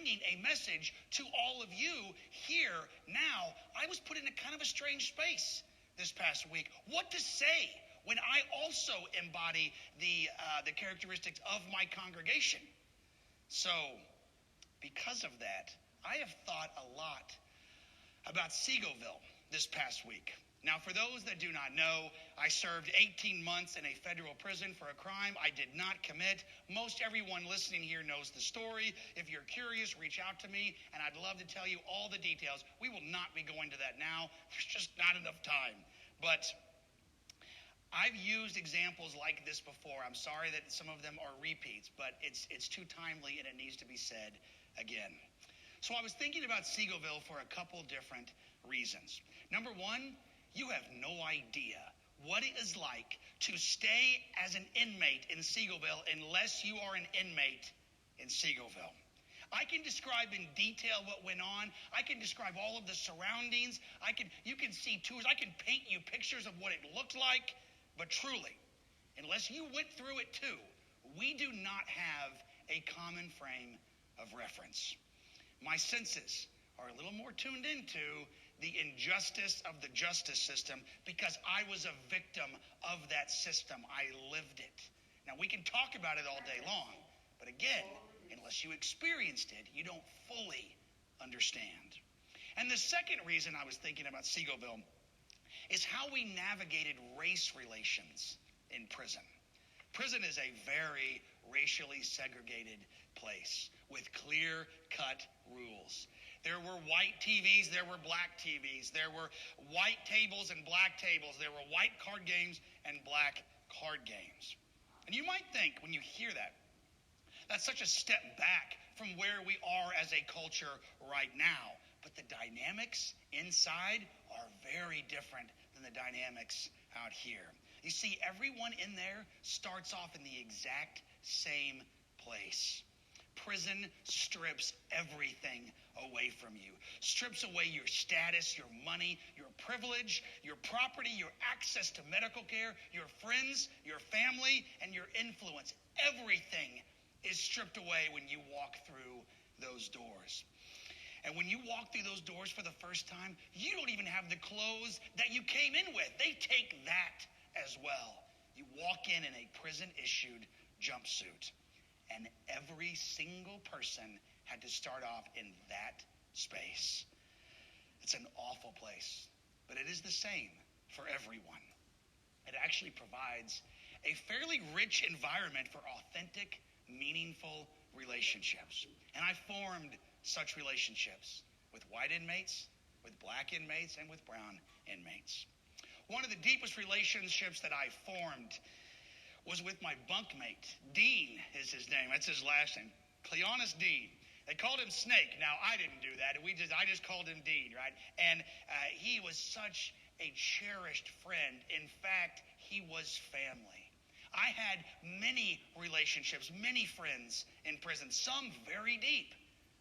bringing a message to all of you here now. I was put in a kind of a strange space this past week. What to say when I also embody the characteristics of my congregation? So, because of that, I have thought a lot about Seagoville this past week. Now, for those that do not know, I served 18 months in a federal prison for a crime I did not commit. Most everyone listening here knows the story. If you're curious, reach out to me, and I'd love to tell you all the details. We will not be going to that now. There's just not enough time. But I've used examples like this before. I'm sorry that some of them are repeats, but it's too timely, and it needs to be said again. So I was thinking about Seagoville for a couple different reasons. Number one, you have no idea what it is like to stay as an inmate in Seagoville unless you are an inmate in Seagoville. I can describe in detail what went on. I can describe all of the surroundings. You can see tours. I can paint you pictures of what it looked like. But truly, unless you went through it too, we do not have a common frame of reference. My senses are a little more tuned into the injustice of the justice system because I was a victim of that system. I lived it. Now, we can talk about it all day long, but again, unless you experienced it, you don't fully understand. And the second reason I was thinking about Seagoville is how we navigated race relations in prison. Prison is a very racially segregated place with clear-cut rules. There were white TVs, there were black TVs, there were white tables and black tables, there were white card games and black card games. And you might think when you hear that, that's such a step back from where we are as a culture right now. But the dynamics inside are very different than the dynamics out here. You see, everyone in there starts off in the exact same place. Prison strips everything away from you. Strips away your status, your money, your privilege, your property, your access to medical care, your friends, your family, and your influence. Everything is stripped away when you walk through those doors. And when you walk through those doors for the first time, you don't even have the clothes that you came in with. They take that as well. You walk in a prison-issued jumpsuit. And every single person had to start off in that space. It's an awful place, but it is the same for everyone. It actually provides a fairly rich environment for authentic, meaningful relationships. And I formed such relationships with white inmates, with black inmates, and with brown inmates. One of the deepest relationships that I formed was with my bunkmate. Dean is his name. That's his last name. Cleonis Dean. They called him Snake. Now, I didn't do that. I just called him Dean, right? And he was such a cherished friend. In fact, he was family. I had many relationships, many friends in prison, some very deep.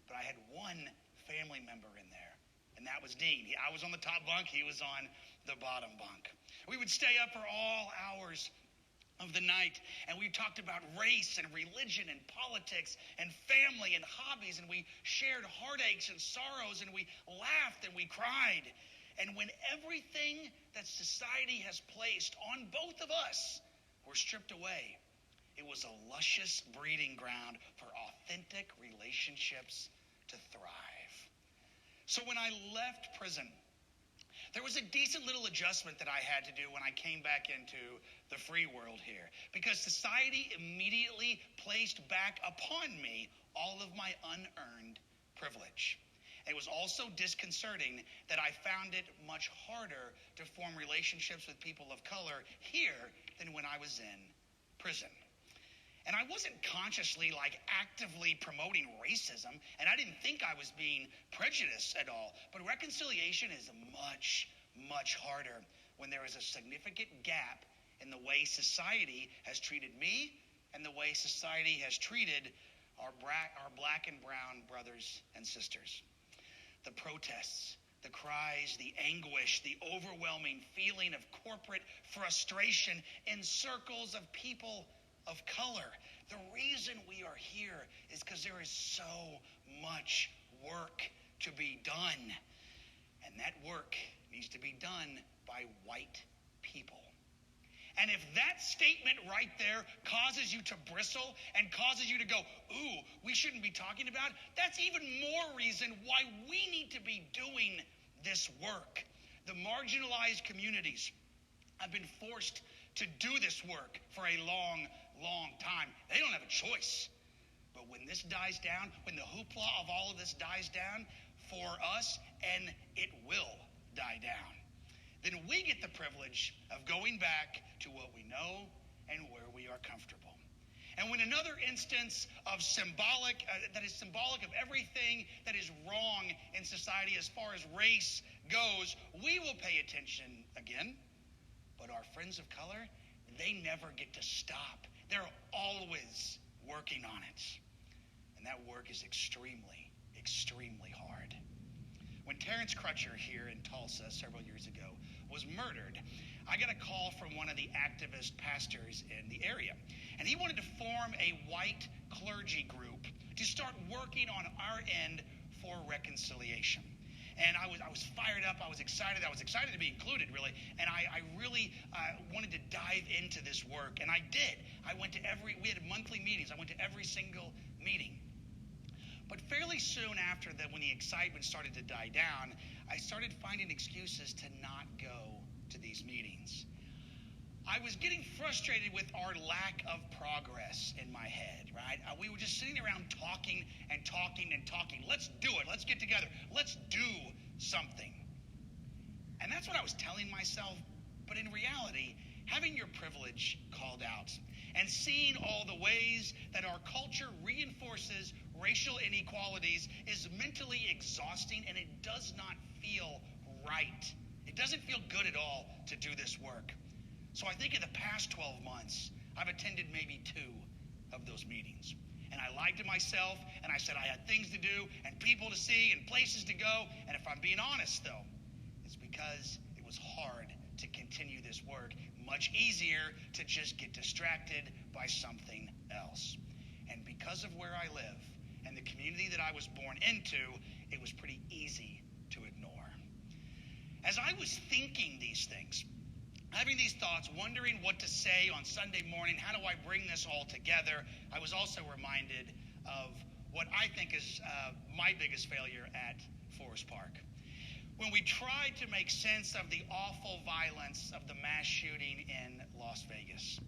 But I had one family member in there, and that was Dean. I was on the top bunk. He was on the bottom bunk. We would stay up for all hours of the night, and we talked about race and religion and politics and family and hobbies, and we shared heartaches and sorrows, and we laughed and we cried. And when everything that society has placed on both of us were stripped away, it was a luscious breeding ground for authentic relationships to thrive. So when I left prison, there was a decent little adjustment that I had to do when I came back into the free world here, because society immediately placed back upon me all of my unearned privilege. It was also disconcerting that I found it much harder to form relationships with people of color here than when I was in prison. And I wasn't consciously actively promoting racism, and I didn't think I was being prejudiced at all. But reconciliation is much, much harder when there is a significant gap in the way society has treated me and the way society has treated our black and brown brothers and sisters. The protests, the cries, the anguish, the overwhelming feeling of corporate frustration in circles of people of color. The reason we are here is because there is so much work to be done. And that work needs to be done by white people. And if that statement right there causes you to bristle and causes you to go, ooh, we shouldn't be talking about, that's even more reason why we need to be doing this work. The marginalized communities have been forced to do this work for a long, long time. They don't have a choice. But when this dies down, when the hoopla of all of this dies down for us, and it will die down, then we get the privilege of going back to what we know and where we are comfortable. And when another instance of that is symbolic of everything that is wrong in society as far as race goes, we will pay attention again. But our friends of color, they never get to stop. They're always working on it. And that work is extremely, extremely hard. When Terrence Crutcher here in Tulsa several years ago was murdered, I got a call from one of the activist pastors in the area. And he wanted to form a white clergy group to start working on our end for reconciliation. And I was fired up. I was excited. I was excited to be included, really. And I really wanted to dive into this work. And I did. We had monthly meetings. I went to every single meeting. But fairly soon after that, when the excitement started to die down, I started finding excuses to not go to these meetings. I was getting frustrated with our lack of progress in my head, right? We were just sitting around talking and talking and talking. Let's do it. Let's get together. Let's do something. And that's what I was telling myself. But in reality, having your privilege called out and seeing all the ways that our culture reinforces racial inequalities is mentally exhausting, and it does not feel right. It doesn't feel good at all to do this work. So I think in the past 12 months, I've attended maybe 2 of those meetings. And I lied to myself, and I said I had things to do and people to see and places to go. And if I'm being honest, though, it's because it was hard to continue this work. Much easier to just get distracted by something else. And because of where I live and the community that I was born into, it was pretty easy to ignore. As I was thinking these things, having these thoughts, wondering what to say on Sunday morning, how do I bring this all together, I was also reminded of what I think is my biggest failure at Forest Park. When we tried to make sense of the awful violence of the mass shooting in Las Vegas.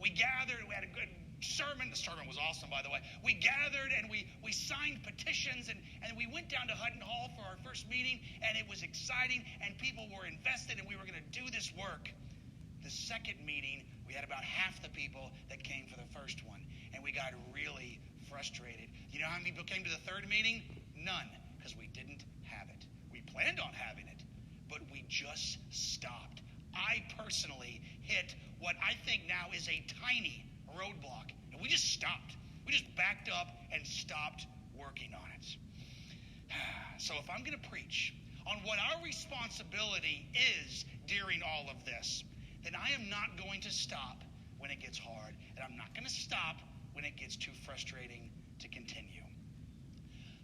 We gathered, we had a good sermon. The sermon was awesome, by the way. We gathered and we signed petitions, and we went down to Hutton Hall for our first meeting, and it was exciting, and people were invested, and we were going to do this work. The second meeting, we had about half the people that came for the first one, and we got really frustrated. You know how many people came to the third meeting? None, because we didn't have it. We planned on having it, but we just stopped. I personally hit what I think now is a tiny roadblock, and we just stopped. We just backed up and stopped working on it. So if I'm going to preach on what our responsibility is during all of this, then I am not going to stop when it gets hard, and I'm not going to stop when it gets too frustrating to continue.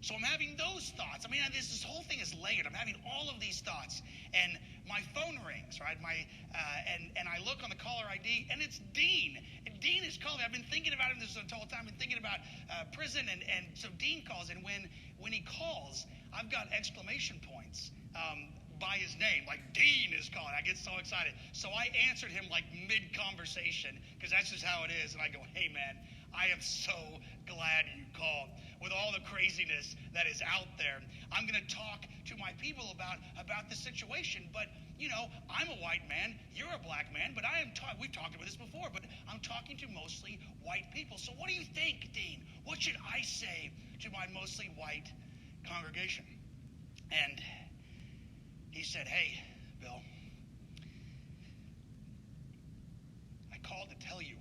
So I'm having those thoughts. I mean, this whole thing is layered. I'm having all of these thoughts, and my phone rings, right? And I look on the caller ID, and it's Dean. And Dean is calling. I've been thinking about him this whole time. I've been thinking about prison, and so Dean calls, and when he calls, I've got exclamation points by his name, like Dean is calling. I get so excited. So I answered him like mid-conversation, because that's just how it is. And I go, hey, man, I am so glad you called. With all the craziness that is out there, I'm going to talk to my people about the situation. But, you know, I'm a white man. You're a black man. But we've talked about this before, but I'm talking to mostly white people. So what do you think, Dean? What should I say to my mostly white congregation? And he said, hey, Bill, I called to tell you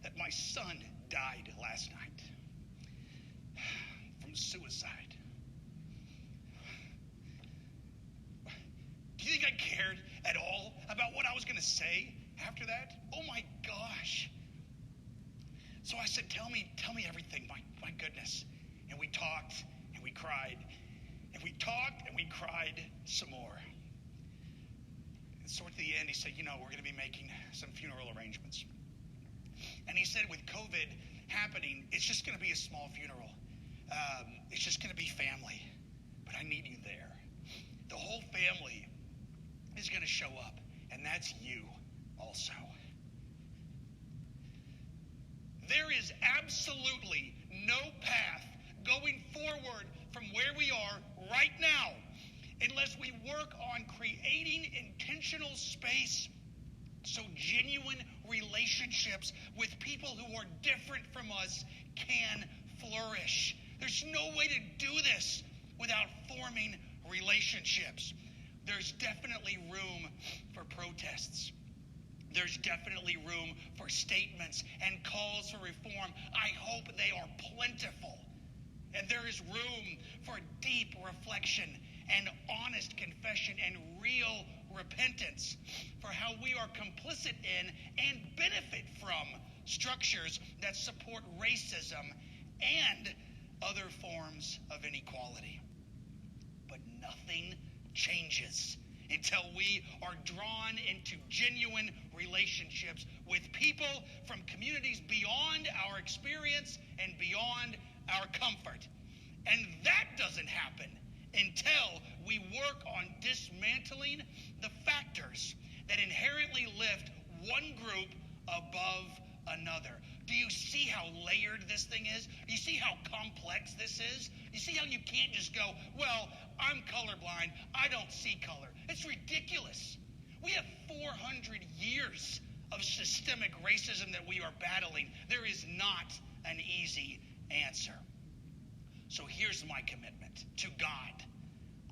that my son died last night from suicide. Do you think I cared at all about what I was going to say after that? Oh my gosh. So I said, tell me everything, my goodness. And we talked we cried some more. So at the end, he said, we're going to be making some funeral arrangements. And he said with COVID happening, it's just going to be a small funeral. It's just going to be family. But I need you there. The whole family is going to show up. And that's you also. There is absolutely no path going forward from where we are right now unless we work on creating intentional space so genuine relationships with people who are different from us can flourish. There's no way to do this without forming relationships. There's definitely room for protests. There's definitely room for statements and calls for reform. I hope they are plentiful. And there is room for deep reflection and honest confession and real repentance for how we are complicit in and benefit from structures that support racism and other forms of inequality. But nothing changes until we are drawn into genuine relationships with people from communities beyond our experience and beyond our comfort. And that doesn't happen until we work on dismantling the factors that inherently lift one group above another. Do you see how layered this thing is? Do you see how complex this is? You see how you can't just go, well, I'm colorblind, I don't see color. It's ridiculous. We have 400 years of systemic racism that we are battling. There is not an easy answer. So here's my commitment to God.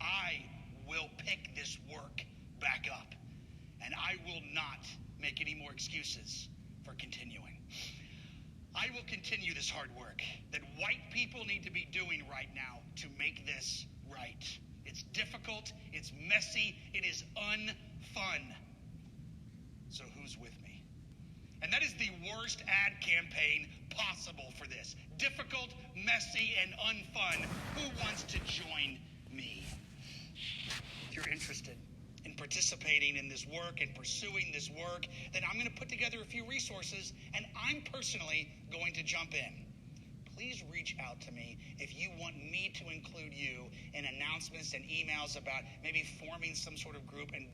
I will pick this work back up, and I will not make any more excuses for continuing. I will continue this hard work that white people need to be doing right now to make this right. It's difficult, it's messy, it is unfun. So who's with me? And that is the worst ad campaign possible for this. Difficult, messy, and unfun. Who wants to join me? If you're interested in participating in this work and pursuing this work, then I'm going to put together a few resources, and I'm personally going to jump in. Please reach out to me if you want me to include you in announcements and emails about maybe forming some sort of group and